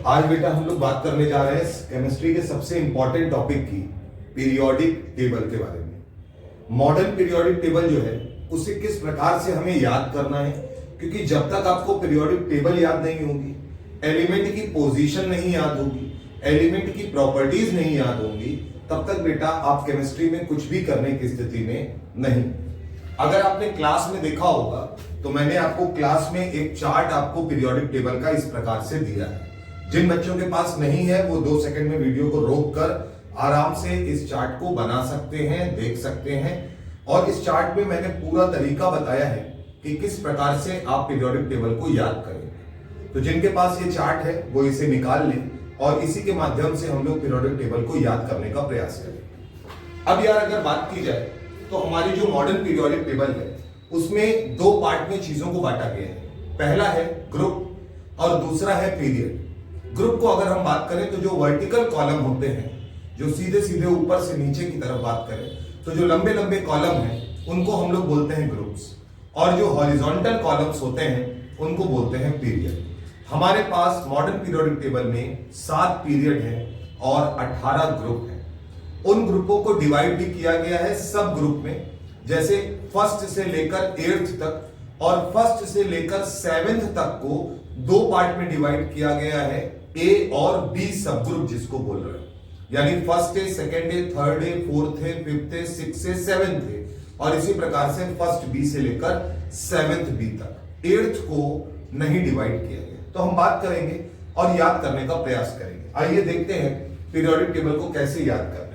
आज बेटा हम लोग बात करने जा रहे हैं केमिस्ट्री के सबसे इंपॉर्टेंट टॉपिक की, पीरियोडिक टेबल के बारे में। मॉडर्न पीरियोडिक टेबल जो है उसे किस प्रकार से हमें याद करना है, क्योंकि जब तक आपको पीरियोडिक टेबल याद नहीं होगी, एलिमेंट की पोजीशन नहीं याद होगी, एलिमेंट की प्रॉपर्टीज नहीं याद होंगी, तब तक बेटा आप केमिस्ट्री में कुछ भी करने की स्थिति में नहीं। अगर आपने क्लास में देखा होगा तो मैंने आपको क्लास में एक चार्ट आपको पीरियोडिक टेबल का इस प्रकार से दिया है। जिन बच्चों के पास नहीं है वो 2 सेकंड में वीडियो को रोक कर आराम से इस चार्ट को बना सकते हैं, देख सकते हैं। और इस चार्ट में मैंने पूरा तरीका बताया है कि किस प्रकार से आप पीरियोडिक टेबल को याद करेंगे। तो जिनके पास ये चार्ट है वो इसे निकाल लें और इसी के माध्यम से हम लोग पीरियोडिक टेबल को याद करने का प्रयास करें। अब यार अगर बात की जाए तो हमारी जो मॉडर्न पीरियोडिक टेबल है उसमें 2 पार्ट में चीजों को बांटा गया है। पहला है ग्रुप और दूसरा है पीरियड। ग्रुप को अगर हम बात करें तो जो वर्टिकल कॉलम होते हैं, जो सीधे सीधे ऊपर से नीचे की तरफ बात करें तो जो लंबे लंबे कॉलम हैं उनको हम लोग बोलते हैं ग्रुप्स, और जो हॉरिजॉन्टल कॉलम्स होते हैं उनको बोलते हैं पीरियड। हमारे पास मॉडर्न पीरियोडिक टेबल में 7 पीरियड है और 18 ग्रुप है। उन ग्रुपों को डिवाइड भी किया गया है सब ग्रुप में, जैसे फर्स्ट से लेकर 8th तक और फर्स्ट से लेकर 7th तक को 2 पार्ट में डिवाइड किया गया है, ए और बी सब ग्रुप जिसको बोल रहे हैं। यानी फर्स्ट है, सेकेंड है, थर्ड है, फोर्थ है, फिफ्थ है, सिक्स है, 7th है, और इसी प्रकार से फर्स्ट बी से लेकर 7th बी तक। 8th को नहीं डिवाइड किया गया। तो हम बात करेंगे और याद करने का प्रयास करेंगे। आइए देखते हैं पीरियोडिक टेबल को कैसे याद करना है।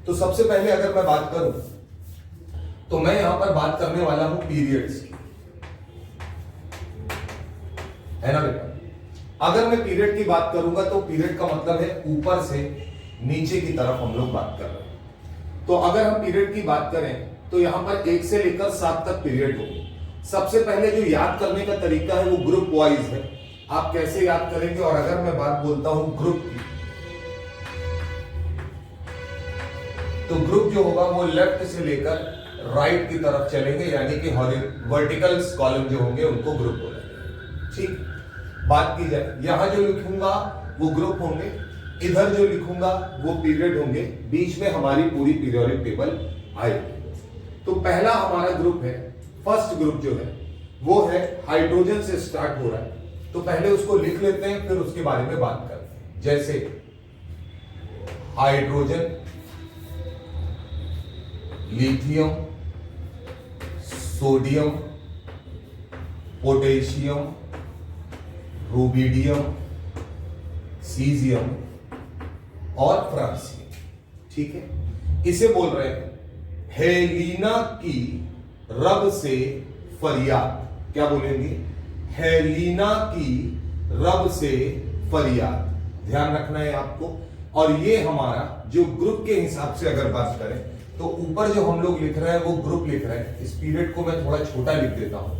तो सबसे पहले अगर मैं बात करूं तो मैं यहां पर बात करने वाला हूं पीरियड्स की, है ना बेटा। अगर मैं पीरियड की बात करूंगा तो पीरियड का मतलब है ऊपर से नीचे की तरफ हम लोग बात कर रहे हैं। तो अगर हम पीरियड की बात करें तो यहां पर 1 से लेकर 7 तक पीरियड होंगे। सबसे पहले जो याद करने का तरीका है वो ग्रुप वाइज है। आप कैसे याद करेंगे, और अगर मैं बात बोलता हूं ग्रुप की, तो ग्रुप जो होगा वो लेफ्ट से लेकर राइट की तरफ चलेंगे, यानी कि वर्टिकल कॉलम जो होंगे उनको ग्रुप बोलेंगे। ठीक, बात की जाए यहां जो लिखूंगा वो ग्रुप होंगे, इधर जो लिखूंगा वो पीरियड होंगे, बीच में हमारी पूरी पीरियोडिक टेबल आएगी। तो पहला हमारा ग्रुप है, फर्स्ट ग्रुप जो है वो है हाइड्रोजन से स्टार्ट हो रहा है। तो पहले उसको लिख लेते हैं, फिर उसके बारे में बात करते हैं। जैसे hydrogen, lithium, sodium, potassium, rubidium, caesium और फ्रांसियम। ठीक है, इसे बोल रहे हैं हेलिना की रब से फरियाद। क्या बोलेंगे? हेलिना की रब से फरियाद। ध्यान रखना है आपको। और ये हमारा जो ग्रुप के हिसाब से अगर बात करें तो ऊपर जो हम लोग लिख रहे हैं वो ग्रुप लिख रहे हैं। इस पीरियड को मैं थोड़ा छोटा लिख देता हूं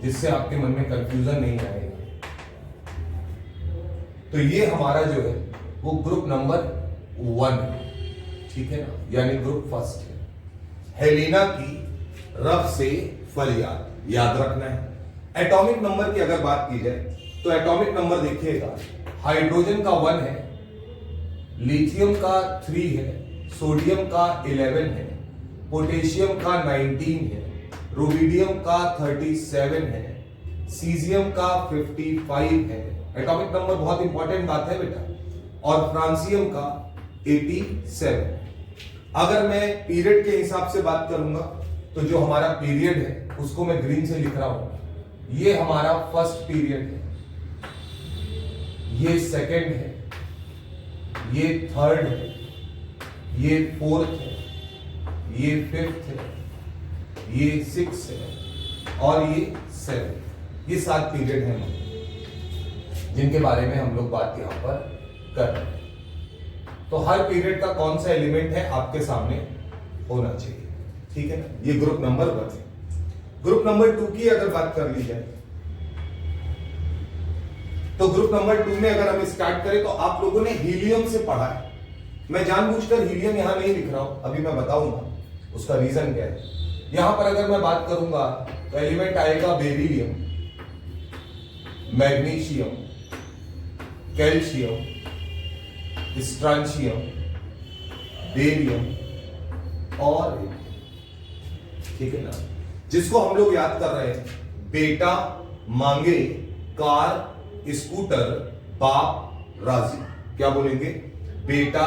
जिससे आपके मन में कंफ्यूजन नहीं आएगा। तो ये हमारा जो है वो ग्रुप नंबर 1 है, ठीक है ना, यानी ग्रुप फर्स्ट है। हेलिना की रब से फरियाद, याद रखना है। एटॉमिक नंबर की अगर बात की जाए तो एटॉमिक नंबर देखिएगा, हाइड्रोजन का 1 है, लिथियम का 3 है, सोडियम का 11 है, पोटेशियम का 19 है, रुबिडियम का 37 है, सीजियम का 55 है। एटॉमिक नंबर बहुत इंपॉर्टेंट बात है बेटा। और फ्रांसियम का 87। अगर मैं पीरियड के हिसाब से बात करूंगा तो जो हमारा पीरियड है उसको मैं ग्रीन से लिख रहा हूं। ये हमारा फर्स्ट पीरियड है, ये सेकंड है, ये थर्ड है, ये फोर्थ है, ये फिफ्थ है, ये 6 है और ये 7। ये 7 पीरियड हैं जिनके बारे में हम लोग बात यहां पर कर रहे हैं। तो हर पीरियड का कौन सा एलिमेंट है आपके सामने होना चाहिए, ठीक है ना। ये ग्रुप नंबर 1 है। ग्रुप नंबर 2 की अगर बात कर ली जाए तो ग्रुप नंबर 2 में अगर हम स्टार्ट करें तो आप लोगों ने हीलियम से पढ़ा है। मैं जानबूझकर हीलियम यहां नहीं लिख रहा हूं, अभी मैं बताऊंगा उसका रीजन क्या है। यहां पर अगर मैं बात करूंगा तो एलिमेंट आएगा बेरिलियम, मैग्नीशियम, कैल्शियम, स्ट्रांशियम, बेरियम और ठीक है ना, जिसको हम लोग याद कर रहे हैं बेटा मांगे कार स्कूटर बाप राजी। क्या बोलेंगे? बेटा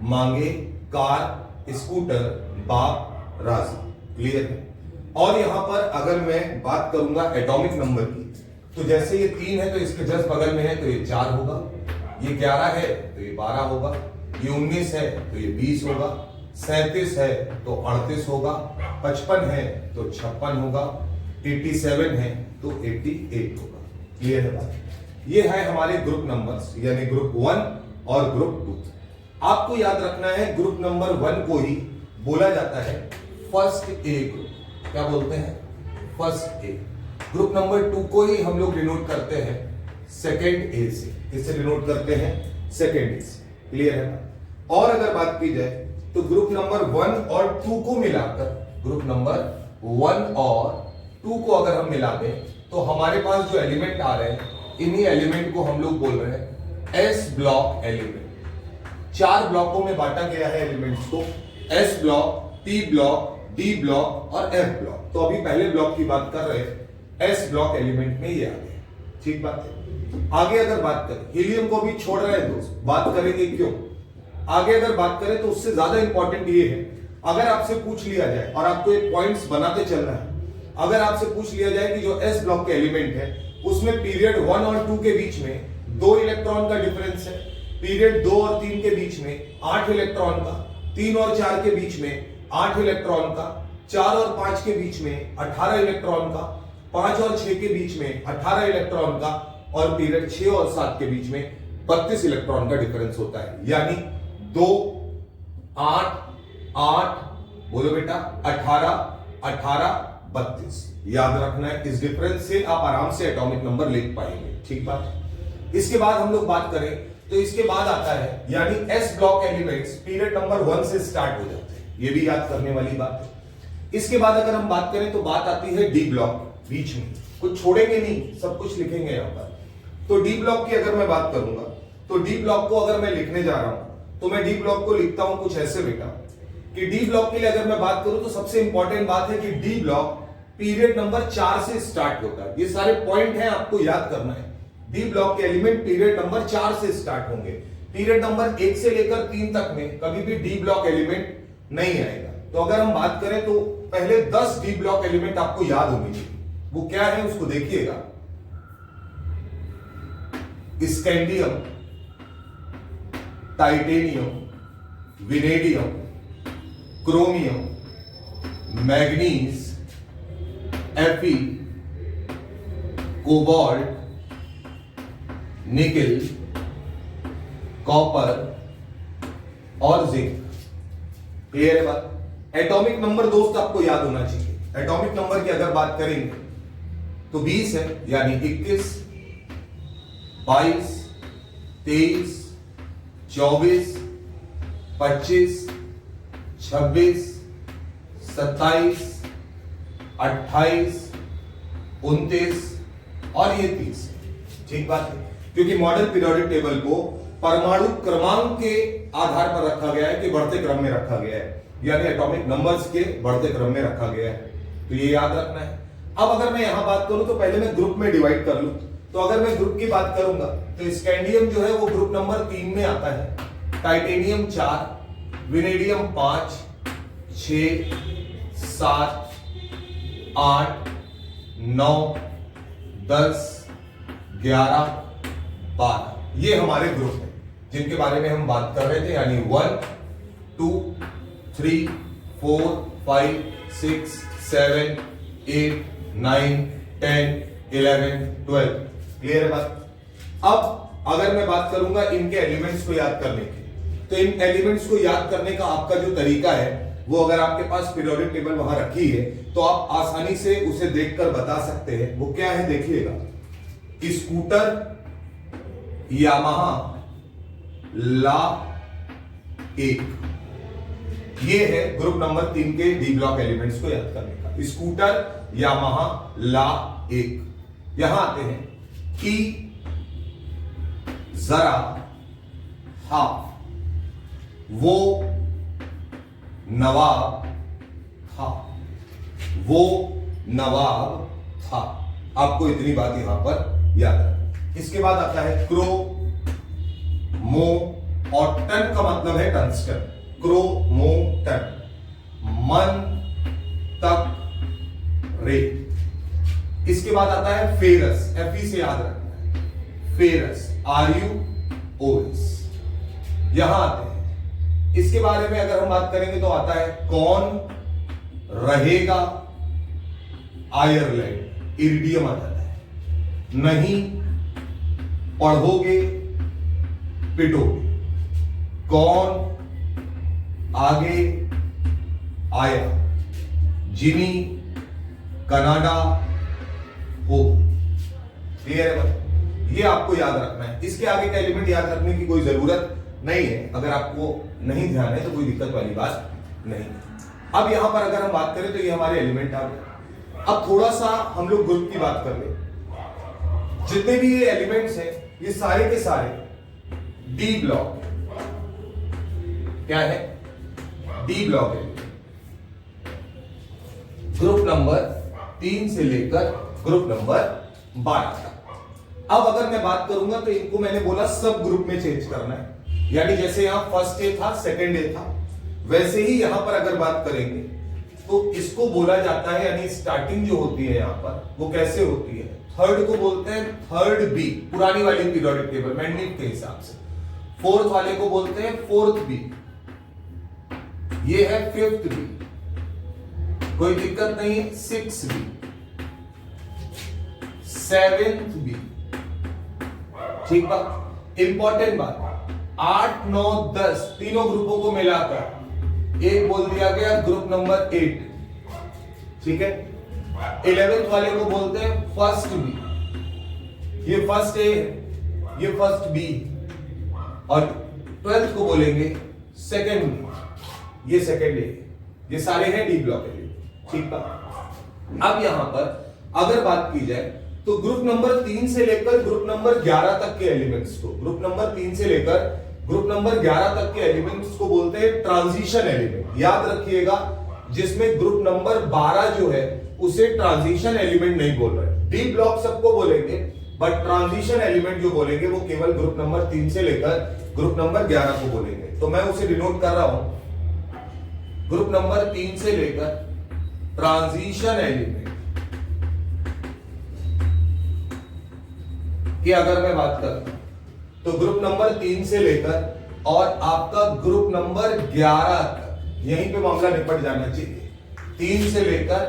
मांगे कार स्कूटर बाप राजी। क्लियर है? और यहां पर अगर मैं बात करूंगा एटॉमिक नंबर की, तो जैसे ये 3 है तो इसके जस्ट बगल में है तो ये 4 होगा, ये 11 है तो ये 12 होगा, ये 19 है तो ये 20 होगा, 37 है तो 38 होगा, 55 है तो 56 होगा, 87 है तो 88 होगा। क्लियर है बात? ये है हमारे ग्रुप नंबर्स, यानी ग्रुप 1 और ग्रुप 2। आपको याद रखना है ग्रुप नंबर 1 को ही बोला जाता है फर्स्ट ए ग्रुप। क्या बोलते हैं? First A. ग्रुप नंबर 2 को ही हम लोग डिनोट करते हैं सेकेंड ए से। किससे डिनोट करते हैं? सेकेंड ए से। क्लियर है? और अगर बात की जाए तो ग्रुप नंबर 1 और 2 को मिलाकर, ग्रुप नंबर 1 और 2 को अगर हम मिला दें तो हमारे पास जो एलिमेंट आ रहे हैं, इन्हीं एलिमेंट को हम लोग बोल रहे हैं एस ब्लॉक एलिमेंट। 4 ब्लॉकों में बांटा गया है एलिमेंट्स को, S block, P block, D block और एफ ब्लॉक। तो अभी पहले ब्लॉक की बात कर रहे हैं, एस ब्लॉक एलिमेंट में ये आ गए। ठीक बात है? आगे अगर बात करें, हीलियम को भी छोड़ रहे हैं दोस्त, बात करेंगे क्यों। आगे अगर बात करें तो उससे ज्यादा इंपॉर्टेंट ये है, अगर आपसे पूछ लिया जाए और आपको एक पॉइंट्स बनाते चलना है, अगर आपसे पूछ लिया जाए कि जो एस ब्लॉक के एलिमेंट है उसमें पीरियड 1 और 2 के बीच में 2 इलेक्ट्रॉन का डिफरेंस है, पीरियड 2 और 3 के बीच में 8 इलेक्ट्रॉन का, 3 और 4 के बीच में 8 इलेक्ट्रॉन का, 4 और 5 के बीच में 18 इलेक्ट्रॉन का, 5 और 6 के बीच में 18 इलेक्ट्रॉन का, और पीरियड 6 और 7 के बीच में 32 इलेक्ट्रॉन का डिफरेंस होता है। यानी 2, 8, 8, बोलो बेटा 18, 18, 32। याद रखना है, इस डिफरेंस से आप आराम से एटॉमिक नंबर लिख पाएंगे। ठीक बात है? इसके बाद हम लोग बात करें तो इसके बाद आता है, यानी S block elements period number 1 से स्टार्ट हो जाते हैं। ये भी याद करने वाली बात है। इसके बाद अगर हम बात करें तो बात आती है डी ब्लॉक, बीच में कुछ छोड़ेंगे नहीं, सब कुछ लिखेंगे यहां पर। तो डी ब्लॉक की अगर मैं बात करूंगा तो डी ब्लॉक को अगर मैं लिखने जा रहा हूं तो मैं डी ब्लॉक को लिखता हूं कुछ ऐसे बेटा, कि डी ब्लॉक के लिए अगर मैं बात करूं तो सबसे इंपॉर्टेंट बात है कि डी ब्लॉक पीरियड नंबर 4 से स्टार्ट होता है। ये सारे पॉइंट हैं, आपको याद करना है। डी ब्लॉक के एलिमेंट पीरियड नंबर 4 से स्टार्ट होंगे। पीरियड नंबर 1 से लेकर 3 तक में कभी भी डी ब्लॉक एलिमेंट नहीं आएगा। तो अगर हम बात करें तो पहले 10 डी ब्लॉक एलिमेंट आपको याद होंगे। वो क्या है उसको देखिएगा। Scandium, titanium, vanadium, chromium, manganese, Fe, cobalt, nickel, copper और जिंक। क्लियर है बात? एटॉमिक नंबर दोस्त आपको याद होना चाहिए। एटॉमिक नंबर की अगर बात करेंगे तो 20 है, यानी 21, 22, 23, 24, 25, 26, 27, 28, 29 और ये 30। ठीक बात है? क्योंकि मॉडल पीरियोडिक टेबल को परमाणु क्रमांक के आधार पर रखा गया है कि बढ़ते क्रम में रखा गया है, यानी एटॉमिक नंबर्स के बढ़ते क्रम में रखा गया है। तो ये याद रखना है। अब अगर मैं यहां बात करूं तो पहले मैं ग्रुप में डिवाइड कर लूं। तो अगर मैं ग्रुप की बात करूंगा तो स्कैंडियम जो है वो ग्रुप नंबर 3 में आता है, टाइटेनियम 4, विनेडियम 5, 6, 7, 8, 9, 10, 11, 12। ये हमारे ग्रुप हैं जिनके बारे में हम बात कर रहे थे, यानी 1, 2, 3, 4, 5, 6, 7, 8, 9, 10, 11, 12। क्लियर है बात? अब अगर मैं बात करूंगा इनके एलिमेंट्स को याद करने की, तो इन एलिमेंट्स को याद करने का आपका जो तरीका है वो अगर आपके पास पीरियोडिक टेबल वहां रखी है तो आप आसानी से उसे देखकर बता सकते हैं। वो क्या है देखिएगा, स्कूटर, यामाहा, ला 1। ये है ग्रुप नंबर 3 के डी ब्लॉक एलिमेंट्स को याद करने का। स्कूटर, यामाहा, ला 1। यहां आते हैं कि जरा, हाफ, वो नवाब था, वो नवाब था। आपको इतनी बात यहां पर याद रखना। इसके बाद आता है क्रो, मो और टन का मतलब है टंगस्टन। क्रो, मो, टन। मन, तक, रे। इसके बाद आता है फेरस, एफ से याद रखना है, फेरस, RUOS। यहां आते हैं, इसके बारे में अगर हम बात करेंगे तो आता है कौन रहेगा आयरलैंड, इरिडियम आता है। नहीं पढ़ोगे पिटोगे। कौन आगे आया, जिनी कनाडा हो। क्लियर है भाई? ये आपको याद रखना है। इसके आगे का एलिमेंट याद रखने की कोई जरूरत नहीं है। अगर आपको नहीं ध्यान है तो कोई दिक्कत वाली बात नहीं। अब यहां पर अगर हम बात करें तो ये हमारे एलिमेंट आ गए। अब थोड़ा सा हम लोग ग्रुप की बात कर ले। जितने भी ये एलिमेंट्स हैं ये सारे के सारे डी ब्लॉक। क्या है? डी ब्लॉक है। ग्रुप नंबर 3 से लेकर ग्रुप नंबर 12 तक। अब अगर मैं बात करूंगा तो इनको मैंने बोला सब ग्रुप में चेंज करना है। यानी जैसे यहां फर्स्ट ए था, सेकंड ए था, वैसे ही यहां पर अगर बात करेंगे तो इसको बोला जाता है, यानी स्टार्टिंग जो होती है यहां पर वो कैसे होती है? थर्ड को बोलते हैं थर्ड बी, पुरानी वाली पीरियोडिक टेबल मैग्नीफ के हिसाब से। फोर्थ वाले को बोलते हैं फोर्थ बी, ये है फिफ्थ बी, कोई दिक्कत नहीं। सिक्स बी, सेवेंथ बी, ठीक बात। इंपॉर्टेंट बात, 8, 9, 10 तीनों ग्रुपों को मिलाकर एक बोल दिया गया ग्रुप नंबर 8, ठीक है। 11th वाले को बोलते हैं फर्स्ट बी, ये फर्स्ट ए, ये फर्स्ट बी, और 12th को बोलेंगे सेकंड बी, ये सेकंड ए। ये सारे हैं डी ब्लॉक के, ठीक है। अब यहां पर अगर बात की जाए तो ग्रुप नंबर 3 से लेकर ग्रुप नंबर 11 तक के एलिमेंट्स को, ग्रुप नंबर 3 से लेकर ग्रुप नंबर 11 तक के एलिमेंट्स को बोलते हैं ट्रांजिशन एलिमेंट। याद रखिएगा, जिसमें ग्रुप नंबर 12 जो है उसे ट्रांजिशन एलिमेंट नहीं बोल रहे। डी ब्लॉक सबको बोलेंगे, बट ट्रांजिशन एलिमेंट जो बोलेंगे वो केवल ग्रुप नंबर 3 से लेकर ग्रुप नंबर 11 को बोलेंगे। तो मैं उसे डिनोट कर रहा हूं, ग्रुप नंबर 3 से लेकर ट्रांजिशन एलिमेंट की अगर मैं बात करूं तो ग्रुप नंबर 3 से लेकर और आपका ग्रुप नंबर 11 तक, यहीं पे मामला निपट जाना चाहिए। 3 से लेकर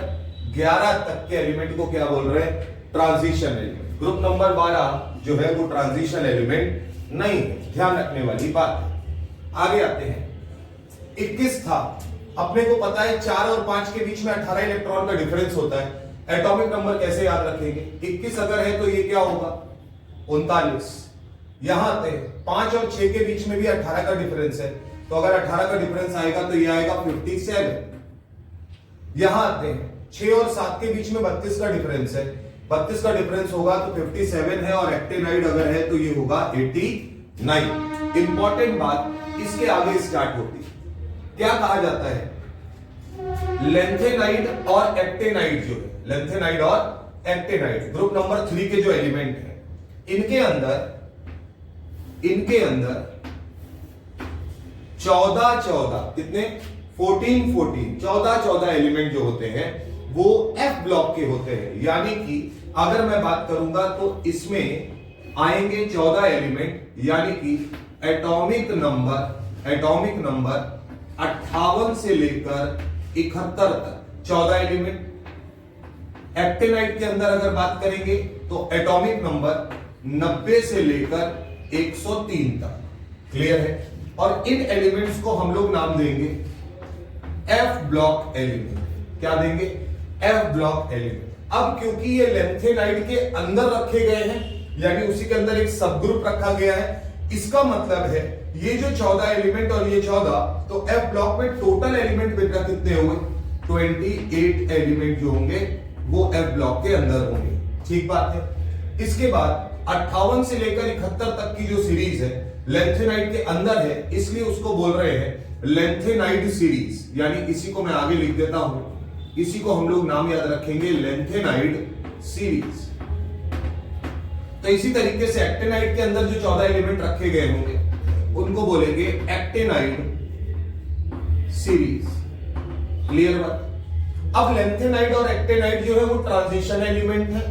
11 तक के एलिमेंट को क्या बोल रहे हैं? Transition element. ग्रुप नंबर 12 जो है वो ट्रांजिशन एलिमेंट नहीं है, ध्यान रखने वाली बात है। आगे आते हैं, 21 था, अपने को पता है 4 और 5 के बीच में 18 इलेक्ट्रॉन का डिफरेंस होता है। एटॉमिक नंबर कैसे याद रखेंगे? 21 अगर है तो ये क्या होगा? 39। यहां आते हैं, 5 और 6 के बीच में भी 18 का डिफरेंस है, तो अगर 18 का डिफरेंस आएगा तो ये आएगा 57। यहां आते हैं, 6 और 7 के बीच में 32 का डिफरेंस है, 32 का डिफरेंस होगा तो 57 है, और एक्टिनाइड अगर है तो ये होगा 89। इंपॉर्टेंट बात इसके आगे स्टार्ट होती है, क्या कहा जाता है? लेंथेनाइड और एक्टेनाइड जो है, लेंथेनाइड और एक्टेनाइड ग्रुप नंबर 3 के जो एलिमेंट है, इनके अंदर 14 कितने? 14 एलिमेंट जो होते हैं वो एफ ब्लॉक के होते हैं। यानी कि अगर मैं बात करूंगा तो इसमें आएंगे 14 एलिमेंट, यानी कि एटॉमिक नंबर 58 से लेकर 71 तक 14 एलिमेंट। एक्टिनाइड के अंदर अगर बात करेंगे तो एटॉमिक नंबर 90 से लेकर 103 तक। क्लियर है? और इन एलिमेंट्स को हम लोग नाम देंगे एफ ब्लॉक एलिमेंट। क्या देंगे? F block element. अब क्योंकि ये लेंथेनाइड के अंदर रखे गए हैं, यानी उसी के अंदर एक सब ग्रुप रखा गया है, इसका मतलब है ये जो 14 एलिमेंट और ये 14, तो एफ ब्लॉक में टोटल एलिमेंट बेटा कितने हुए? 28 एलिमेंट जो होंगे वो एफ ब्लॉक के अंदर होंगे। ठीक बात है। इसके बाद 58 से लेकर 71 तक की जो सीरीज है लेंथेनाइड के अंदर है, इसलिए उसको बोल रहे हैं लेंथेनाइड सीरीज। यानी इसी को मैं आगे लिख देता हूं, इसी को हम लोग नाम याद रखेंगे लेंथेनाइड सीरीज। तो इसी तरीके से एक्टेनाइड के अंदर जो 14 एलिमेंट रखे गए होंगे उनको बोलेंगे एक्टेनाइड सीरीज। क्लियर बात? अब लेंथेनाइड और एक्टेनाइड जो है वो ट्रांजिशन एलिमेंट है।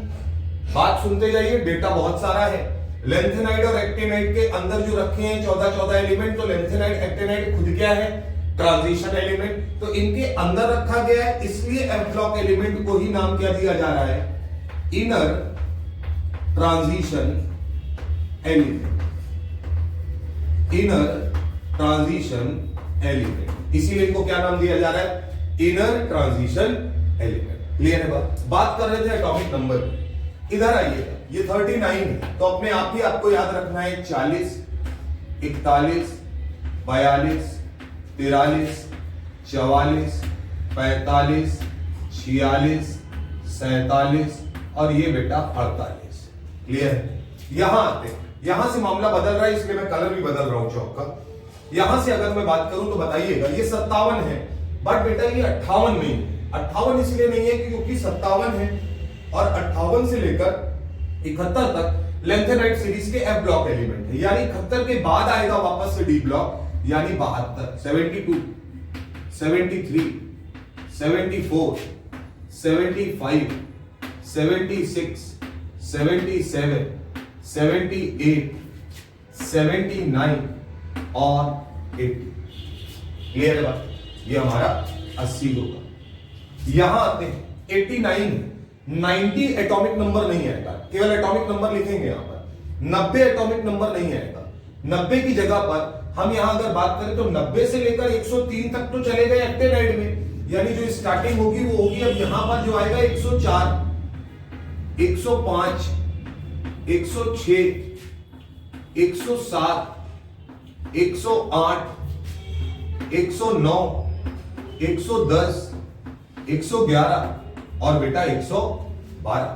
बात सुनते जाइए, डेटा बहुत सारा है। लेंथेनाइड और एक्टेनाइड के अंदर जो रखे हैं 14 एलिमेंट, तो लेंथेनाइड एक्टेनाइड खुद क्या है? Transition element. तो इनके अंदर रखा गया है, इसलिए एफ ब्लॉक एलिमेंट को ही नाम क्या दिया जा रहा है? Inner transition element. Inner transition element, इसीलिए इनको क्या नाम दिया जा रहा है? Inner transition element. क्लियर है बात कर रहे थे एटॉमिक नंबर। इधर आइए, ये 39 है, तो अपने आप ही आपको याद रखना है 40, 41, 42, 43, 44, 45, 46, 47 और ये बेटा 48। क्लियर है? यहां आते, यहां से मामला बदल रहा है, इसलिए मैं कलर भी बदल रहा हूं चौक का। यहां से अगर मैं बात करूं तो बताइएगा, ये 57 है, बट बेटा ये 58 नहीं है। 58 इसलिए नहीं है क्योंकि 57 है और 58 से लेकर 71 तक लेंथेनाइड सीरीज के एफ ब्लॉक एलिमेंट है। यानी 71 के बाद आएगा वापस से डी ब्लॉक, यानी 72, 72, 73, 74, 75, 76, 77, 78, 79 और 80। क्लियर है बात? ये हमारा 80 होगा। यहां आते हैं 89, 90 एटॉमिक नंबर नहीं आएगा, केवल एटॉमिक नंबर लिखेंगे यहां पर। 90 एटॉमिक नंबर नहीं आएगा। 90 की जगह पर हम यहां अगर बात करें तो 90 से लेकर 103 तक तो चले गए एक्टेनाइड में, यानी जो स्टार्टिंग होगी वो होगी अब यहां पर जो आएगा 104, 105, 106, 107, 108, 109, 110, 111 और बेटा 112।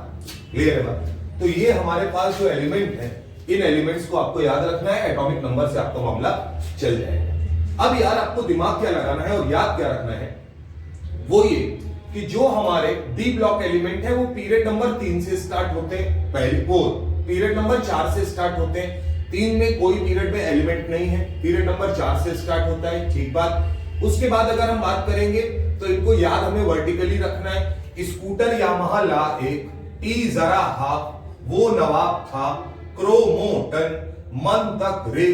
क्लियर है बात? तो ये हमारे पास जो एलिमेंट है, इन एलिमेंट्स को आपको याद रखना है, एटॉमिक नंबर से आपका मामला चल जाएगा। अब यार आपको दिमाग क्या लगाना है और याद क्या रखना है, वो ये कि जो हमारे डी ब्लॉक एलिमेंट है वो पीरियड नंबर 3 से स्टार्ट होते हैं, पहले वो पीरियड नंबर 4 से स्टार्ट होते हैं। 3 में कोई पीरियड में एलिमेंट नहीं है, पीरियड नंबर 4 से स्टार्ट होता है। ठीक बात। उसके बाद अगर हम बात करेंगे तो इनको याद हमें वर्टिकली रखना है। स्कूटर यामाहा ला एक, टी जरा हाफ, वो नवाब था, क्रोमोटन, मन तक रे,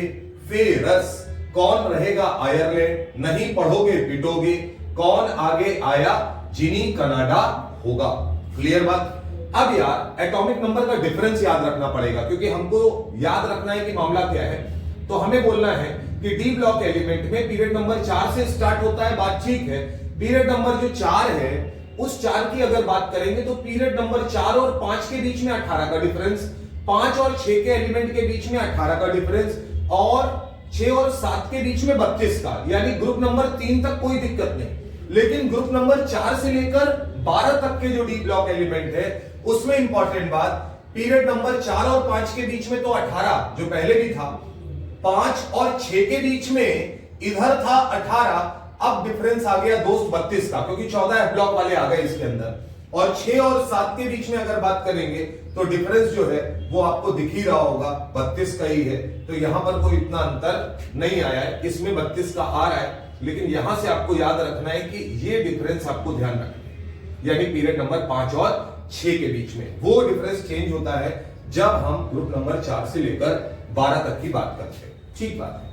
फेरस, कौन रहेगा आयरलैंड, नहीं पढ़ोगे पिटोगे, कौन आगे आया, जिनी कनाडा होगा। क्लियर बात? अब यार एटॉमिक नंबर का डिफरेंस याद रखना पड़ेगा, क्योंकि हमको याद रखना है कि मामला क्या है। तो हमें बोलना है कि डी ब्लॉक एलिमेंट में पीरियड नंबर 4 से स्टार्ट होता है, बात ठीक है। पीरियड नंबर जो 4 है उस 4 की अगर बात करेंगे तो पीरियड नंबर 4 और 5 के बीच में 18 का डिफरेंस, 5 और 6 के एलिमेंट के बीच में 18 का डिफरेंस, और 6 और 7 के बीच में 32 का। यानी ग्रुप नंबर 3 तक कोई दिक्कत नहीं, लेकिन ग्रुप नंबर 4 से लेकर 12 तक के जो डी ब्लॉक एलिमेंट है उसमें इंपॉर्टेंट बात, पीरियड नंबर 4 और 5 के बीच में तो 18 जो पहले भी था, 5 और 6 के बीच में इधर था 18, अब डिफरेंस आ गया दोस्त 32 का, क्योंकि 14 एफ ब्लॉक वाले आ गए इसके अंदर। और 6 और 7 के बीच में अगर बात करेंगे तो डिफरेंस जो है वो आपको दिख ही रहा होगा, 32 का ही है। तो यहां पर कोई इतना अंतर नहीं आया है, इसमें 32 का आ रहा है, लेकिन यहां से आपको याद रखना है कि ये डिफरेंस आपको ध्यान रखना है, यानी पीरियड नंबर 5 और 6 के बीच में वो डिफरेंस चेंज होता है जब हम ग्रुप नंबर 4 से लेकर 12 तक की बात करते हैं। ठीक बात है।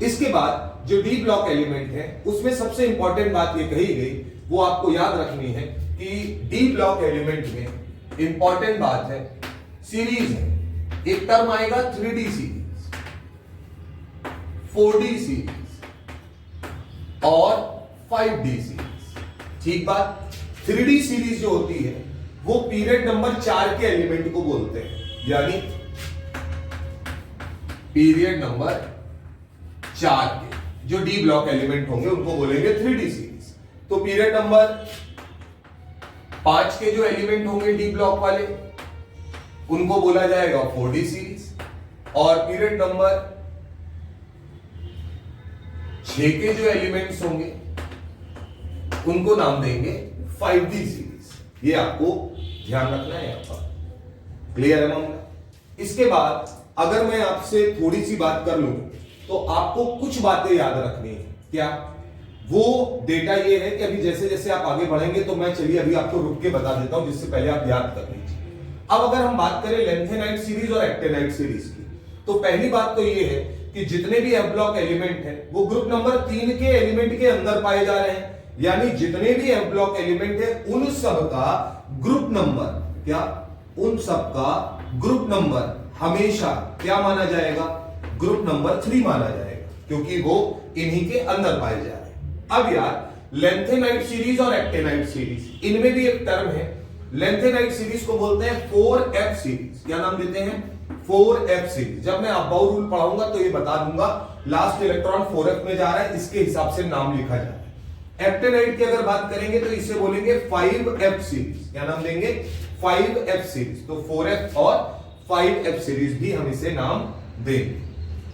इसके बाद जो डी ब्लॉक एलिमेंट है उसमें सबसे इंपॉर्टेंट बात ये कही गई, वो आपको याद रखनी है कि डी ब्लॉक एलिमेंट में इंपॉर्टेंट बात है सीरीज है। एक टर्म आएगा 3D सीरीज, 4D सीरीज और 5D सीरीज। ठीक बात। 3D सीरीज जो होती है वो पीरियड नंबर 4 के एलिमेंट को बोलते हैं, यानी पीरियड नंबर 4 के जो डी ब्लॉक एलिमेंट होंगे उनको बोलेंगे 3D सीरीज। तो पीरियड नंबर 5 के जो एलिमेंट होंगे डी ब्लॉक वाले उनको बोला जाएगा 4D सीरीज, और पीरियड नंबर 6 के जो एलिमेंट्स होंगे उनको नाम देंगे 5D सीरीज। ये आपको ध्यान रखना है, यहां पर क्लियर है मामला। इसके बाद अगर मैं आपसे थोड़ी सी बात कर लूं तो आपको कुछ बातें याद रखनी है। क्या वो डेटा ये है कि अभी जैसे जैसे आप आगे बढ़ेंगे तो मैं चलिए अभी आपको रुक के बता देता हूं, जिससे पहले आप याद कर लीजिए। अब अगर हम बात करें लेंथेनाइट सीरीज और एक्टेनाइट सीरीज की, तो पहली बात तो ये है कि जितने भी एफ ब्लॉक एलिमेंट हैं वो ग्रुप नंबर 3 के एलिमेंट के अंदर पाए जा रहे हैं। यानी जितने भी एफ ब्लॉक एलिमेंट है उन सब का ग्रुप नंबर, क्या उन सब का ग्रुप नंबर हमेशा क्या माना जाएगा, ग्रुप नंबर 3 माना जाएगा, क्योंकि वो इन्हीं के अंदर पाए जा रहे हैं। अब यार लेंथेनाइट सीरीज और एक्टेनाइट सीरीज, इनमें भी एक टर्म है। लेंथेनाइट सीरीज को बोलते हैं 4F सीरीज। क्या नाम देते हैं, 4F सीरीज। जब मैं अबाउ रूल पढ़ाऊंगा तो ये बता दूंगा लास्ट इलेक्ट्रॉन 4F में जा रहा है, इसके हिसाब से नाम लिखा जाता है। एक्टेनाइट की अगर बात करेंगे तो इसे बोलेंगे 5F सीरीज। क्या नाम देंगे, 5F सीरीज। तो 4F और 5F सीरीज भी हम इसे नाम देंगे।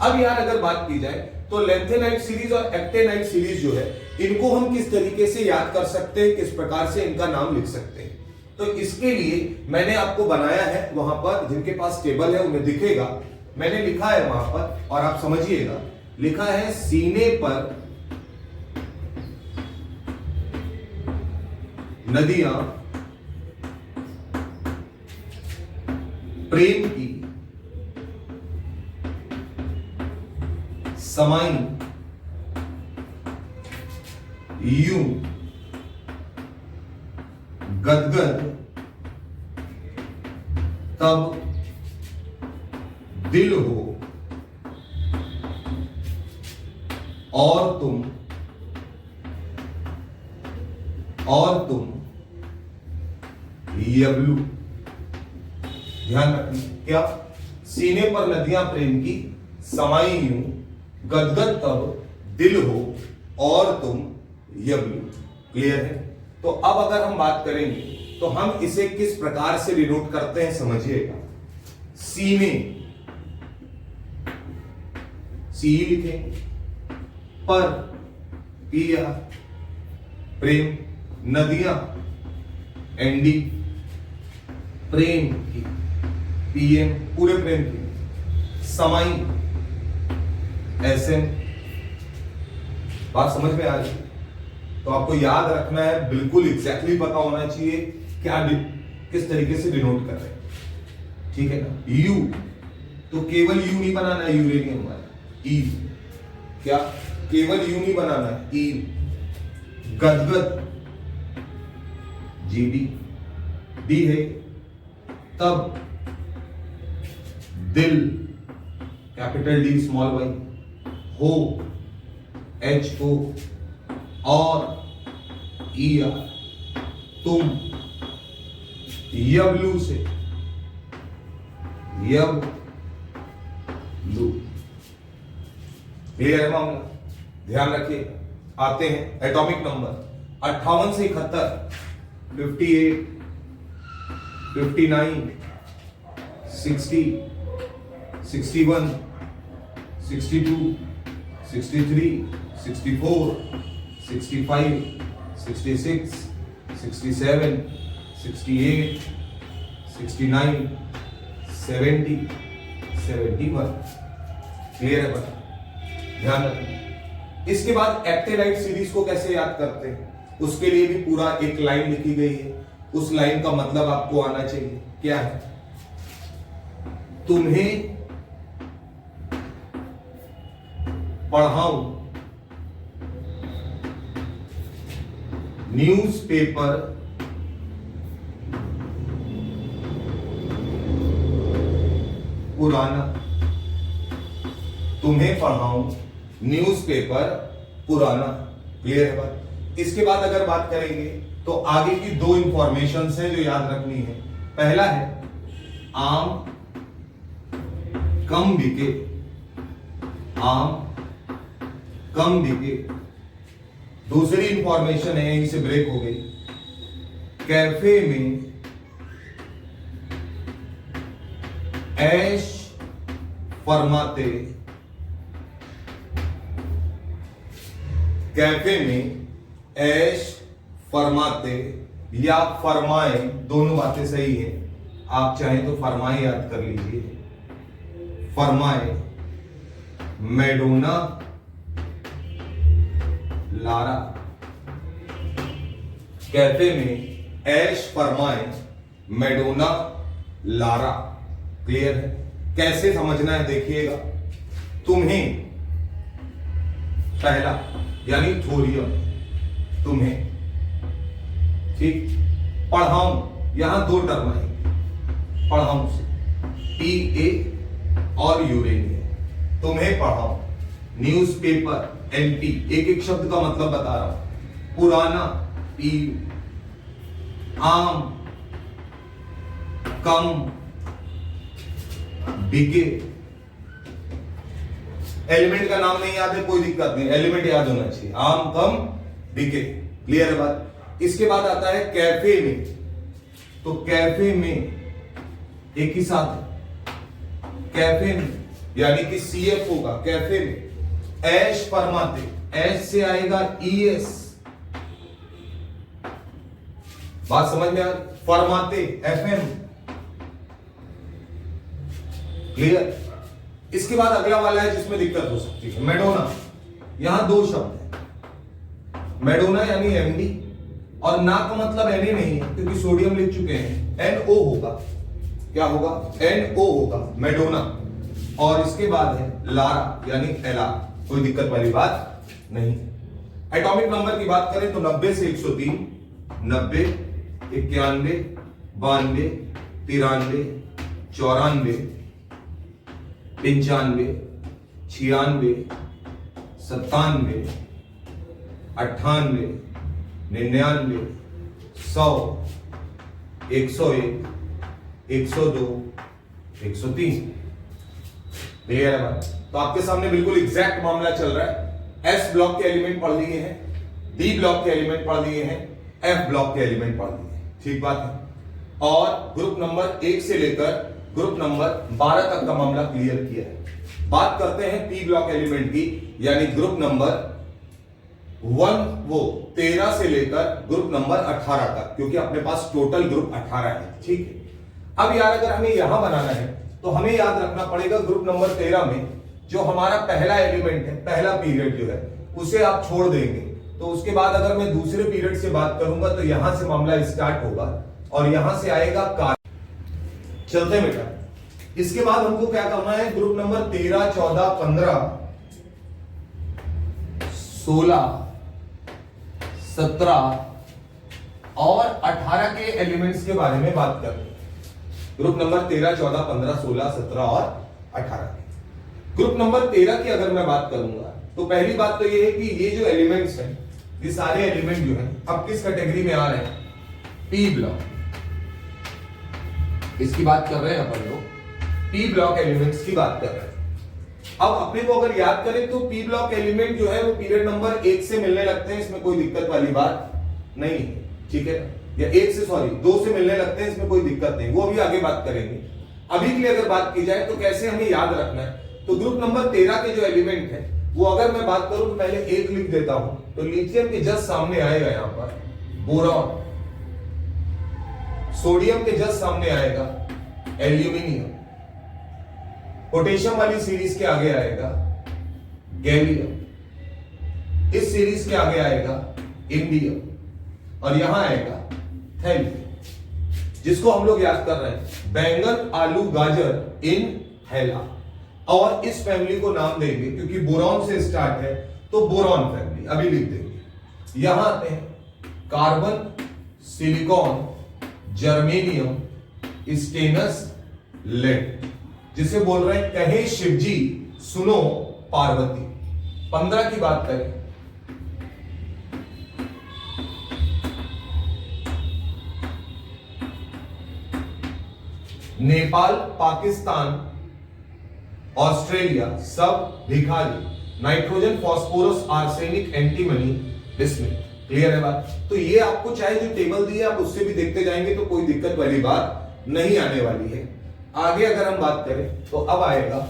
अब यार अगर बात की जाए तो लेंथेनाइट सीरीज और एक्टेनाइट सीरीज जो है, इनको हम किस तरीके से याद कर सकते हैं, किस प्रकार से इनका नाम लिख सकते हैं। तो इसके लिए मैंने आपको बनाया है, वहां पर जिनके पास टेबल है उन्हें दिखेगा, मैंने लिखा है वहां पर, और आप समझिएगा। लिखा है सीने पर नदियां प्रेम की समाई यूं गदगद तब दिल हो और तुम यबलू। ध्यान रखना, क्या सीने पर नदियां प्रेम की समाई यूं गदगद तब दिल हो और तुम यबलू। क्लियर है। तो अब अगर हम बात करेंगे तो हम इसे किस प्रकार से डिनोट करते हैं समझिएगा। सीने सी लिखेंगे, पर पिया प्रेम, नदियां एनडी प्रेम की पीएम पूरे प्रेम की, समाई एसएम। बात समझ में आ रही? तो आपको याद रखना है, बिल्कुल एग्जैक्टली पता होना चाहिए क्या किस तरीके से डिनोट कर रहे हैं, ठीक है ना। यू तो केवल यू नहीं बनाना है यूरेनियम वाला, ई क्या केवल यू नहीं बनाना है, ई गदगद जीडी डी है, तब दिल कैपिटल डी स्मॉल वाई, हो एच ओ और ई आर, तुम यबलू से यब लू। क्लियर है मामला, ध्यान रखिए। आते हैं एटॉमिक नंबर 58 से 71, 58, 59, 60, 61, 62, 63, 64, 65, 66, 67, 68, 69, 70, 71। क्लियर है बता, ध्यान रखना। इसके बाद एक्टेनाइट सीरीज को कैसे याद करते हैं, उसके लिए भी पूरा एक लाइन लिखी गई है। उस लाइन का मतलब आपको आना चाहिए। क्या है, तुम्हें पढ़ाऊं न्यूज़पेपर पुराना, तुम्हें पढ़ाऊं न्यूज़पेपर पुराना। क्लियर है बात। इसके बाद अगर बात करेंगे तो आगे की दो इंफॉर्मेशन है जो याद रखनी है। पहला है आम कम बिके, आम कम बिके। दूसरी इंफॉर्मेशन है, यहीं से ब्रेक हो गई, कैफे में ऐश फरमाते कैफे में ऐश फरमाते या फरमाए, दोनों बातें सही है, आप चाहें तो फरमाए याद कर लीजिए, फरमाए मैडोना लारा, कैफे में ऐश फरमाए मैडोना लारा। क्लियर है? कैसे समझना है देखिएगा। तुम्हें, पहला यानी थोरियम, तुम्हें, ठीक, पढ़ाऊं, यहां दो टर्म है, पढ़ाऊं से पी ए और यूरेनियम, तुम्हें पढ़ाऊं, न्यूज़पेपर एनपी, एक एक शब्द का मतलब बता रहा हूं, पुराना पी, आम, कम, बिके, एलिमेंट का नाम नहीं याद है कोई दिक्कत नहीं, एलिमेंट याद होना चाहिए, आम, कम, बिके। क्लियर है बात? इसके बाद आता है कैफे में, तो कैफे में एक ही साथ है, कैफे में यानी कि सीएफ होगा, कैफे में ऐश फरमाते, ऐश से आएगा ईएस, बात समझ में आ, फरमाते एफएम। क्लियर? इसके बाद अगला वाला है जिसमें दिक्कत हो सकती है, मेडोना, यहां दो शब्द है, मेडोना यानी एमडी, और ना का मतलब एनए नहीं है क्योंकि सोडियम लिख चुके हैं, एनओ होगा, क्या होगा, एनओ होगा, मेडोना। और इसके बाद है लारा यानी एला, कोई दिक्कत वाली बात नहीं। एटॉमिक नंबर की बात करें तो 90 से 103, 90, 91, 92, 93, 94, 95, 96, 97, 98, 99, 100, 101, 102, 103। क्लियर है बात? तो आपके सामने बिल्कुल एग्जैक्ट मामला चल रहा है। एस ब्लॉक के एलिमेंट पढ़ लिए हैं, डी ब्लॉक के एलिमेंट पढ़ लिए हैं, एफ ब्लॉक के एलिमेंट पढ़ लिए हैं, ठीक बात है। और ग्रुप नंबर 1 से लेकर ग्रुप नंबर 12 तक का मामला क्लियर किया है। बात करते हैं पी ब्लॉक एलिमेंट की, यानी ग्रुप नंबर 13 से लेकर ग्रुप नंबर 18 तक, क्योंकि अपने पास टोटल ग्रुप 18 है, ठीक है। अब यार अगर हमें यहां बनाना है तो हमें याद रखना पड़ेगा ग्रुप नंबर 13 में जो हमारा पहला एलिमेंट है, पहला पीरियड जो है उसे आप छोड़ देंगे, तो उसके बाद अगर मैं दूसरे पीरियड से बात करूंगा तो यहां से मामला स्टार्ट होगा और यहां से आएगा कार्बन। चलते बेटा, इसके बाद हमको क्या करना है, ग्रुप नंबर 13, 14, 15, 16, 17 और 18 के एलिमेंट्स के बारे में बात करते हैं। ग्रुप नंबर 13, 14, 15, 16, 17 और 18। ग्रुप नंबर 13 की अगर मैं बात करूंगा तो पहली बात तो ये है कि ये जो एलिमेंट्स हैं, ये सारे एलिमेंट जो हैं अब किस कैटेगरी में आ रहे हैं, पी ब्लॉक। इसकी बात कर रहे हैं अपन लोग, पी ब्लॉक एलिमेंट्स की बात कर रहे हैं। अब अपने को अगर याद करें तो पी ब्लॉक एलिमेंट जो है वो पीरियड नंबर 1 से मिलने लगते हैं, इसमें कोई दिक्कत वाली बात नहीं है, ठीक है, या 2 से मिलने लगते हैं, इसमें कोई दिक्कत नहीं, वो अभी आगे बात करेंगे। अभी के लिए अगर बात की जाए तो कैसे हमें याद रखना है, तो ग्रुप नंबर 13 के जो एलिमेंट है वो अगर मैं बात करूं तो पहले 1 लिख देता हूं, तो लिथियम के जस्ट सामने आएगा यहां पर बोरॉन, सोडियम के जस्ट सामने आएगा एल्यूमिनियम, पोटेशियम वाली सीरीज के आगे आएगा गैलियम, इस सीरीज के आगे आएगा इंडियम और यहां आएगा थैलियम, जिसको हम लोग याद कर रहे हैं बैंगन, आलू, गाजर इन हेला, और इस फैमिली को नाम देंगे क्योंकि बोरॉन से स्टार्ट है तो बोरॉन फैमिली अभी लिख देंगे। यहां आते हैं carbon, silicon, germanium, stannous, lead, जिसे बोल रहे हैं कहे शिवजी सुनो पार्वती। 15 की बात करें, नेपाल, पाकिस्तान, ऑस्ट्रेलिया सब भिखारी, nitrogen, phosphorus, arsenic, antimony, bismuth. Clear है बात? तो ये आपको चाहे जो टेबल दी है आप उससे भी देखते जाएंगे तो कोई दिक्कत वाली बात नहीं आने वाली है। आगे अगर हम बात करें तो अब आएगा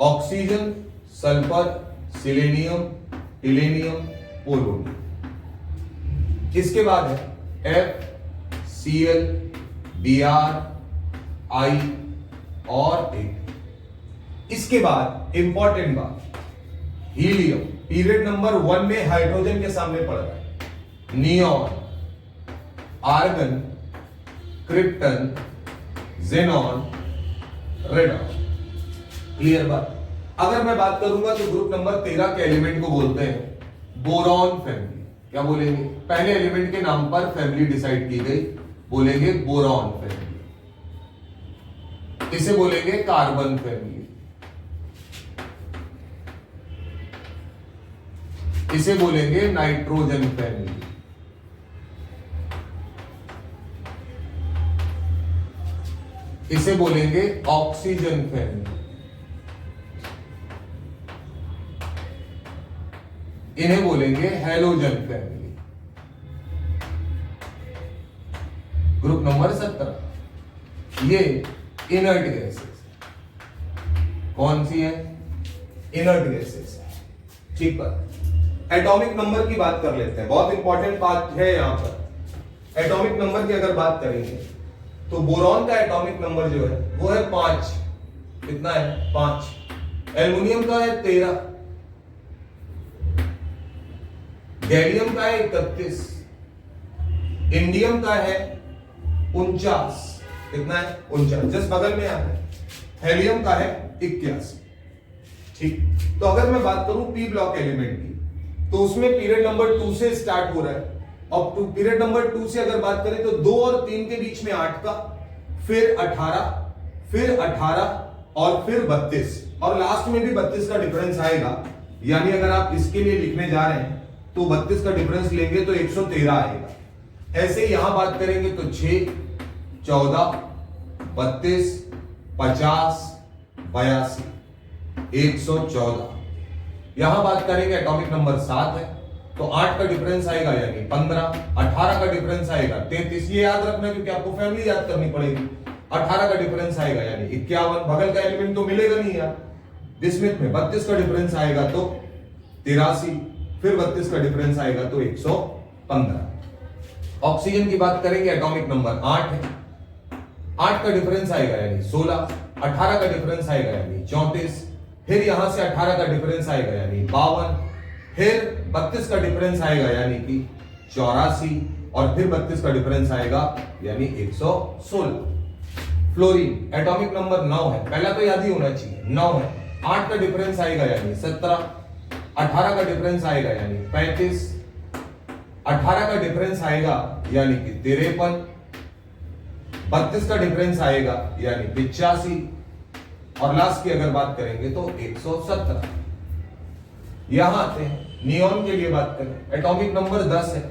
ऑक्सीजन, सल्फर, सिलेनियम, टिलेनियम, पोलोनियम। इसके बाद है FCl, Br, I और A। इसके बाद इंपॉर्टेंट बात, हीलियम पीरियड नंबर 1 में हाइड्रोजन के सामने पड़ रहा है, neon, argon, krypton, xenon, radon. Clear बात। अगर मैं बात करूंगा तो ग्रुप नंबर 13 के एलिमेंट को बोलते हैं बोरॉन फैमिली। क्या बोलेंगे? पहले एलिमेंट के नाम पर फैमिली डिसाइड की गई, बोलेंगे बोरॉन फैमिली। इसे बोलेंगे कार्बन फैमिली, इसे बोलेंगे नाइट्रोजन फैमिली, इसे बोलेंगे ऑक्सीजन फैमिली, इन्हें बोलेंगे हैलोजन फैमिली। ग्रुप नंबर 17 ये इनर्ट गैसेस। कौन सी है? Inert gases. ठीक है। एटॉमिक नंबर की बात कर लेते हैं, बहुत इंपॉर्टेंट बात है यहां पर। एटॉमिक नंबर की अगर बात करेंगे तो बोरॉन का एटॉमिक नंबर जो है वो है 5। कितना है? 5। एल्युमिनियम का है 13, गैलियम का है 31, इंडियम का है 49। कितना है? 49, जस्ट बगल में आता है। हेलियम का है 81। ठीक। तो अगर मैं बात करूं पी ब्लॉक एलिमेंट की तो उसमें पीरियड नंबर 2 से स्टार्ट हो रहा है। अब पीरियड नंबर 2 से अगर बात करें तो 2 और 3 के बीच में 8 का, फिर 18, फिर 18 और फिर 32 और लास्ट में भी 32 का डिफरेंस आएगा। यानी अगर आप इसके लिए लिखने जा रहे हैं तो 32 का डिफरेंस लेंगे तो 113 आएगा। ऐसे यहां बात करेंगे तो 6, 14, 32, 50, 82, 114। यहां बात करेंगे एटॉमिक नंबर 7 है तो 8 का डिफरेंस आएगा यानी 15, 18 का डिफरेंस आएगा 33। ये याद रखना क्योंकि आपको फैमिली याद करनी पड़ेगी। 18 का डिफरेंस आएगा यानी 51। बगल का एलिमेंट तो मिलेगा नहीं यार। बिस्मिथ में 32 का डिफरेंस आएगा तो 83, फिर 32 का डिफरेंस आएगा तो 115। ऑक्सीजन की बात करेंगे, एटॉमिक नंबर 8 है, 8 का डिफरेंस आएगा यानी 16, 18 का डिफरेंस आएगा यानी 34, फिर यहां से 18 का डिफरेंस आएगा यानी 52, फिर 32 का डिफरेंस आएगा यानी कि 84 और फिर 32 का डिफरेंस आएगा यानी 116। फ्लोरीन एटॉमिक नंबर 9 है, पहला तो याद ही होना चाहिए 9 है। 8 का डिफरेंस आएगा यानी 17, 18 का डिफरेंस आएगा यानी 35, 18 का डिफरेंस आएगा यानी कि 53, 32 का डिफरेंस आएगा यानी 85 और लास्ट की अगर बात करेंगे तो 117। यहां आते हैं नियॉन के लिए बात करें, एटॉमिक नंबर 10 है,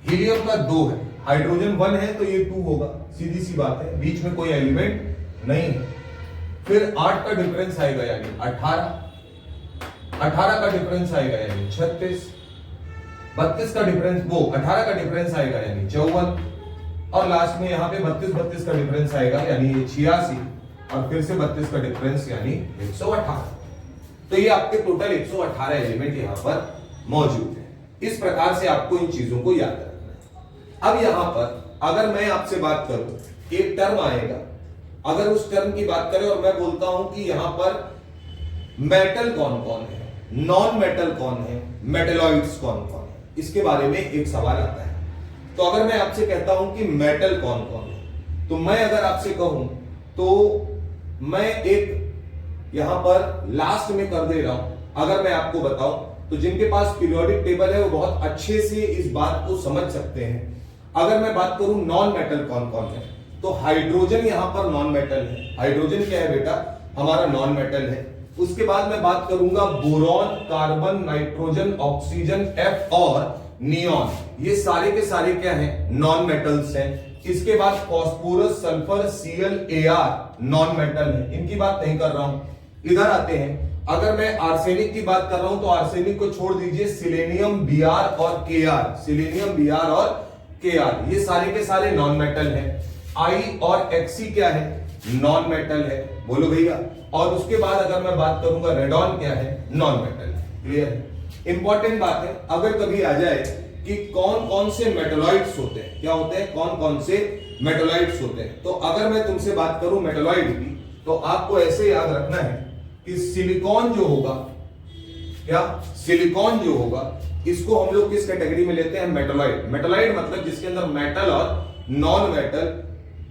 हीलियम का 2 है, हाइड्रोजन 1 है तो ये 2 होगा, सीधी सी बात है, बीच में कोई एलिमेंट नहीं है। फिर 8 का डिफरेंस आएगा यानी 18, 18 का डिफरेंस आएगा यानी 36, 32 का डिफरेंस 18 का डिफरेंस आएगा यानी 54 और लास्ट में यहां पे 32 का डिफरेंस आएगा यानी 86 और फिर से 32 का डिफरेंस यानी 118। तो ये आपके टोटल 118 एलिमेंट यहां पर मौजूद है। इस प्रकार से आपको इन चीजों को याद रखना है। अब यहां पर अगर मैं आपसे बात करूं, एक टर्म आएगा, अगर उस टर्म की बात करें और मैं बोलता हूं कि यहां पर मेटल कौन कौन है, नॉन मेटल कौन है, मेटलॉइड्स कौन कौन है, इसके बारे में एक सवाल आता है। तो अगर मैं आपसे कहता हूं कि मेटल कौन कौन है, तो मैं अगर आपसे कहूं तो मैं एक यहां पर लास्ट में कर दे रहा हूं। अगर मैं आपको बताऊं तो जिनके पास पीरियोडिक टेबल है वो बहुत अच्छे से इस बात को समझ सकते हैं। अगर मैं बात करूं नॉन मेटल कौन कौन है, तो हाइड्रोजन यहां पर नॉन मेटल है। हाइड्रोजन क्या है बेटा? हमारा नॉन मेटल है। उसके बाद मैं बात करूंगा boron, carbon, nitrogen, oxygen, F और नियॉन, ये सारे के सारे क्या हैं? नॉन मेटल्स हैं। इसके बाद phosphorus, sulphur, Cl, Ar non metal है, इनकी बात नहीं कर रहा हूं। इधर आते हैं, अगर मैं आर्सेनिक की बात कर रहा हूं तो आर्सेनिक को छोड़ दीजिए, सिलेनियम, Br और Kr, सिलेनियम, Br और Kr ये सारे के सारे नॉन मेटल हैं। I और Xc क्या है? नॉन मेटल है, बोलो भैया। और उसके बाद अगर मैं बात करूंगा रेडॉन क्या है, नॉन मेटल है। क्लियर है? इंपॉर्टेंट बात है, अगर कभी आ जाए कि कौन कौन से मेटलॉइड्स होते हैं, क्या होते हैं, कौन कौन से मेटलॉइड्स होते हैं, तो अगर मैं तुमसे बात करूं मेटलॉइड की, तो आपको ऐसे याद रखना है कि सिलिकॉन जो होगा, क्या सिलिकॉन जो होगा, इसको हम लोग किस कैटेगरी में लेते हैं, मेटलॉइड। मेटलॉइड मतलब जिसके अंदर मेटल और नॉन मेटल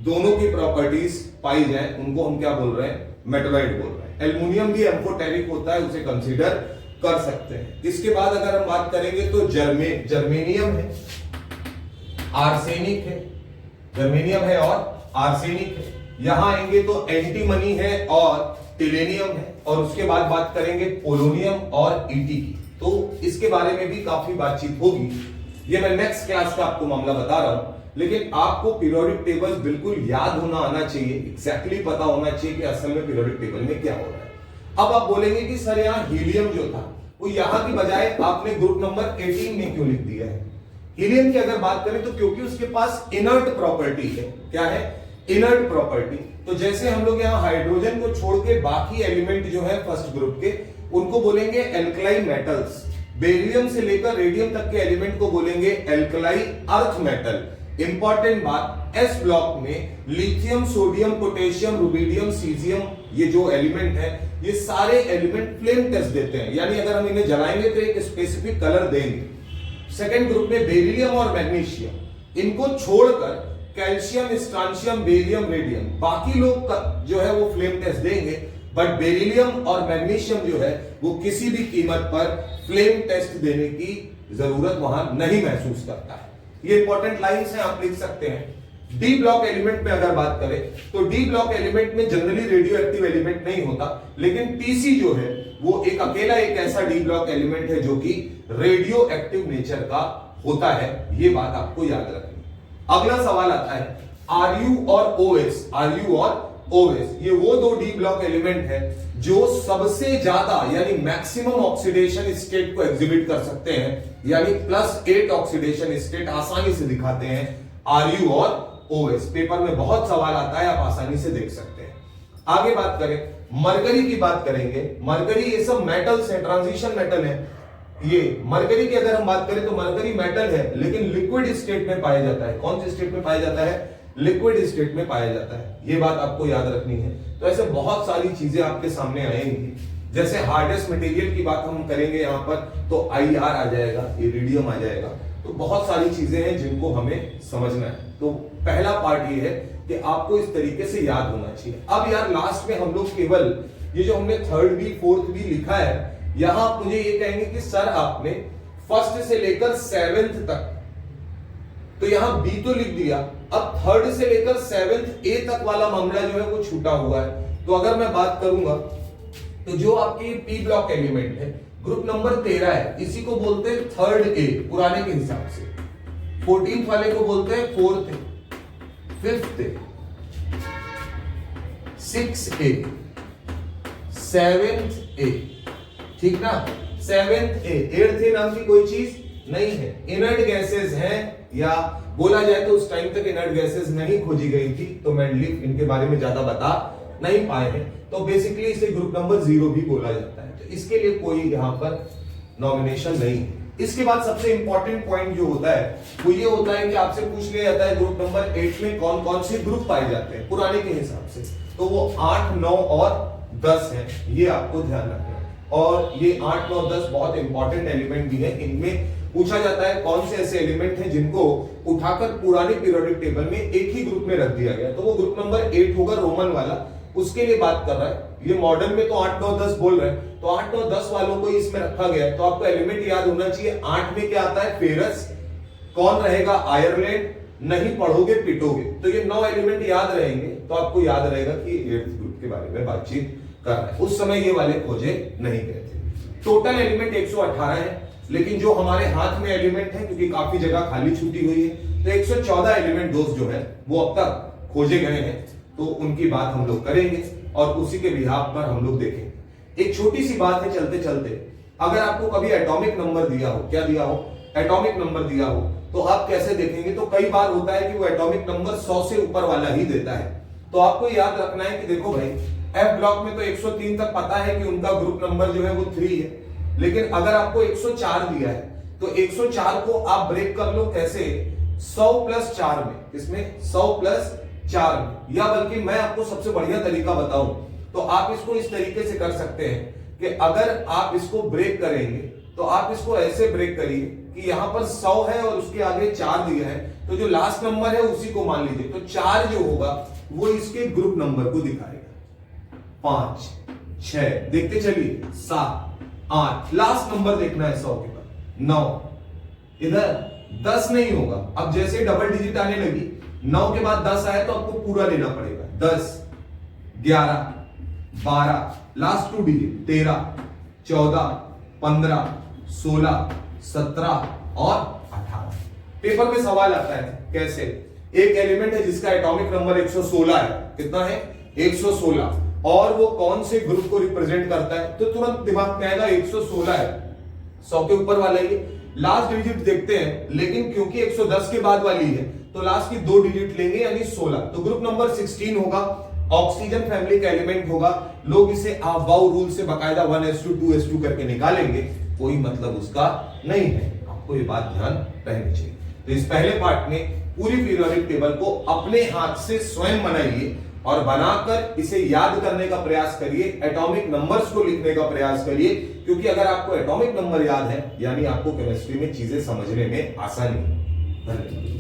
दोनों की प्रॉपर्टीज पाई जाए, उनको हम क्या बोल रहे हैं, मेटलॉइड बोल रहे हैं। एल्युमिनियम भी एम्फोटेरिक होता है, उसे कंसीडर कर सकते हैं। इसके बाद अगर हम बात करेंगे तो जर्मेनियम है, आर्सेनिक है, जर्मेनियम है और आर्सेनिक है। यहां आएंगे तो एंटीमनी है और टिलेनियम है। और उसके बाद बात करेंगे पोलोनियम और ईटी की, तो इसके बारे में भी काफी बातचीत होगी। ये मैं नेक्स्ट क्लास का आपको मामला बता रहा हूं, लेकिन आपको पीरियोडिक टेबल बिल्कुल याद होना आना चाहिए, एग्जैक्टली पता होना चाहिए कि असल में पीरियोडिक टेबल में क्या हो रहा है। अब आप बोलेंगे कि सर यहाँ हीलियम जो था वो यहां की बजाय आपने ग्रुप नंबर 18 में क्यों लिख दिया है। हीलियम की अगर बात करें तो क्योंकि उसके पास इनर्ट प्रॉपर्टी है। क्या है, इनर्ट प्रॉपर्टी। तो जैसे हम लोग यहाँ हाइड्रोजन को छोड़ के बाकी एलिमेंट जो है फर्स्ट ग्रुप के, उनको बोलेंगे एल्कलाई मेटल्स। बेरिलियम से लेकर रेडियम तक के एलिमेंट को बोलेंगे एल्कलाई अर्थ मेटल। इंपॉर्टेंट बात, एस ब्लॉक में lithium, sodium, potassium, rubidium, caesium, ये जो एलिमेंट है, ये सारे एलिमेंट फ्लेम टेस्ट देते हैं, यानी अगर हम इन्हें जलाएंगे तो एक स्पेसिफिक कलर देंगे। सेकेंड ग्रुप में बेरिलियम और मैग्नीशियम, इनको छोड़कर कैल्शियम, स्ट्रांशियम, बेरियम, रेडियम, बाकी लोग जो है वो फ्लेम टेस्ट देंगे, बट बेरिलियम और मैग्नीशियम जो है वो किसी भी कीमत पर फ्लेम टेस्ट देने की जरूरत वहां नहीं महसूस करता है। ये इंपॉर्टेंट लाइंस हैं, आप लिख सकते हैं। डी ब्लॉक एलिमेंट में अगर बात करें तो डी ब्लॉक एलिमेंट में जनरली रेडियो एक्टिव एलिमेंट नहीं होता, लेकिन टीसी जो है वो एक अकेला एक ऐसा डी ब्लॉक एलिमेंट है जो कि रेडियो एक्टिव नेचर का होता है। ये बात आपको याद रखनी। अगला सवाल आता है आरयू और ओएस। आरयू और ओएस ये वो दो डी ब्लॉक एलिमेंट है जो सबसे ज्यादा यानी मैक्सिमम ऑक्सीडेशन स्टेट को एग्जिबिट कर सकते हैं, यानी +8 ऑक्सीडेशन स्टेट आसानी से दिखाते हैं आरयू और ओएस। पेपर में बहुत सवाल आता है, आप आसानी से देख सकते हैं। आगे बात करें मरकरी की बात करेंगे। मरकरी ये सब मेटल्स हैं, ट्रांजिशन मेटल है। ये मरकरी की अगर हम बात करें तो मरकरी मेटल है, लेकिन लिक्विड स्टेट में पाया जाता है। कौन से स्टेट में पाया जाता है, लिक्विड स्टेट में पाया जाता है। ये बात आपको याद रखनी है। तो ऐसे बहुत सारी चीजें आपके सामने आएंगी, जैसे हार्डेस्ट मटेरियल की बात हम करेंगे यहाँ पर तो IR आ जाएगा, इरिडियम आ जाएगा। तो बहुत सारी चीजें हैं जिनको हमें समझना है। तो पहला पार्ट ये है कि आपको इस तरीके से याद होना चाहिए। अब यार लास्ट में हम लोग केवल ये जो हमने 3rd बी 4th बी लिखा है, यहां आप मुझे ये कहेंगे कि सर आपने 1st से लेकर 7th तक, तो यहां बी तो लिख दिया, अब 3rd से लेकर 7th ए तक वाला मामला जो है वो छूटा हुआ है। तो अगर मैं बात करूंगा तो जो आपकी पी ब्लॉक एलिमेंट है ग्रुप नंबर 13 है, इसी को बोलते हैं 3rd ए पुराने के हिसाब से। 14th वाले को बोलते हैं 4th ए, 5th ए, 6th ए, 7th ए, ठीक ना। 7th ए, 8th ए नाम की कोई चीज नहीं है। इनर्ट गैसेस हैं, या बोला जाए तो उस टाइम तक इनर्ट गैसेस नहीं खोजी गई थी, तो मेंडलीफ इनके बारे में ज्यादा बता नहीं पाए हैं। तो बेसिकली इसे ग्रुप नंबर 0 भी बोला जाता है। तो इसके लिए कोई यहां पर नॉमिनेशन नहीं है। इसके बाद सबसे इंपॉर्टेंट पॉइंट जो होता है वो ये होता है कि आपसे पूछ लिया जाता है ग्रुप नंबर 8 में कौन कौन से ग्रुप पाए जाते हैं पुराने के हिसाब से। तो वो 8, 9 और 10 है, ये आपको ध्यान रखना है। और ये 8, 9, 10 बहुत इंपॉर्टेंट एलिमेंट भी है। इनमें पूछा जाता है कौन से ऐसे एलिमेंट हैं जिनको उठाकर पुराने पीरियोडिक टेबल में एक ही ग्रुप में रख दिया गया। तो वो ग्रुप नंबर 8 होगा, रोमन वाला, उसके लिए बात कर रहा है। ये मॉडर्न में तो 8, 9, 10 बोल रहे हैं, तो 8, 9, 10 वालों को इसमें रखा गया है। तो आपको एलिमेंट याद होना चाहिए। 8 में क्या आता है, फेरस। कौन रहेगा, आयरलैंड। नहीं पढ़ोगे पिटोगे। तो ये 9 एलिमेंट याद रहेंगे, तो आपको याद रहेगा कि 8th ग्रुप के बारे में बातचीत कर रहा है। उस समय ये वाले खोजे नहीं गए थे। टोटल एलिमेंट 118 है, लेकिन जो हमारे हाथ में एलिमेंट है, क्योंकि काफी जगह खाली छूटी हुई है, तो 114 एलिमेंट दोस्त जो है वो अब तक खोजे गए हैं। तो उनकी बात हम लोग करेंगे और उसी के बिहाफ पर हम लोग देखेंगे। एक छोटी सी बात है चलते चलते, अगर आपको कभी एटॉमिक नंबर दिया हो, क्या दिया हो, एटॉमिक नंबर दिया हो, तो आप कैसे देखेंगे। तो कई बार होता है कि वो एटॉमिक नंबर 100 से ऊपर वाला ही देता है। तो आपको याद रखना है कि देखो भाई एफ ब्लॉक में तो 103 तक पता है कि उनका ग्रुप नंबर जो है वो 3 है, लेकिन अगर आपको 104 दिया है तो 104 को आप ब्रेक कर लो कैसे, 100 प्लस 4 में, इसमें 100 प्लस 4 में, या बल्कि मैं आपको सबसे बढ़िया तरीका बताऊं तो आप इसको इस तरीके से कर सकते हैं कि अगर आप इसको ब्रेक करेंगे तो आप इसको ऐसे ब्रेक करिए कि यहां पर 100 है और उसके आगे 4 दिया है, तो जो लास्ट नंबर है उसी को मान लीजिए, तो 4 जो होगा वो इसके ग्रुप नंबर को दिखाएगा। 5 6 देखते चलिए, 7 8, लास्ट नंबर देखना है 100 के बाद 9, इधर 10 नहीं होगा। अब जैसे डबल डिजिट आने लगी 9 के बाद 10 आया तो आपको पूरा लेना पड़ेगा, 10 11 12, लास्ट 2 डिजिट 13 14 15 16 17 और 18। पेपर में सवाल आता है कैसे, एक एलिमेंट है जिसका एटॉमिक नंबर 116 है, कितना है 116, और वो कौन से ग्रुप को रिप्रेजेंट करता है, तो तुरंत दिमाग में आएगा 116 है, 100 के ऊपर वाला ही, लास्ट डिजिट देखते हैं, लेकिन क्योंकि 110 के बाद वाली है तो लास्ट की 2 डिजिट लेंगे यानी 16, तो ग्रुप नंबर 16 होगा, ऑक्सीजन फैमिली का एलिमेंट होगा। लोग इसे आबाउ रूल से बकायदा 1s2 2s2 करके निकालेंगे, कोई मतलब उसका नहीं है, आपको ये बात ध्यान रहनी चाहिए। तो इस पहले पार्ट में पूरी पीरियोडिक टेबल को अपने हाथ से स्वयं बनाइए और बनाकर इसे याद करने का प्रयास करिए, एटॉमिक नंबर्स को लिखने का प्रयास करिए, क्योंकि अगर आपको एटॉमिक नंबर याद है यानी आपको केमिस्ट्री में चीजें समझने में आसानी है। धन्यवाद।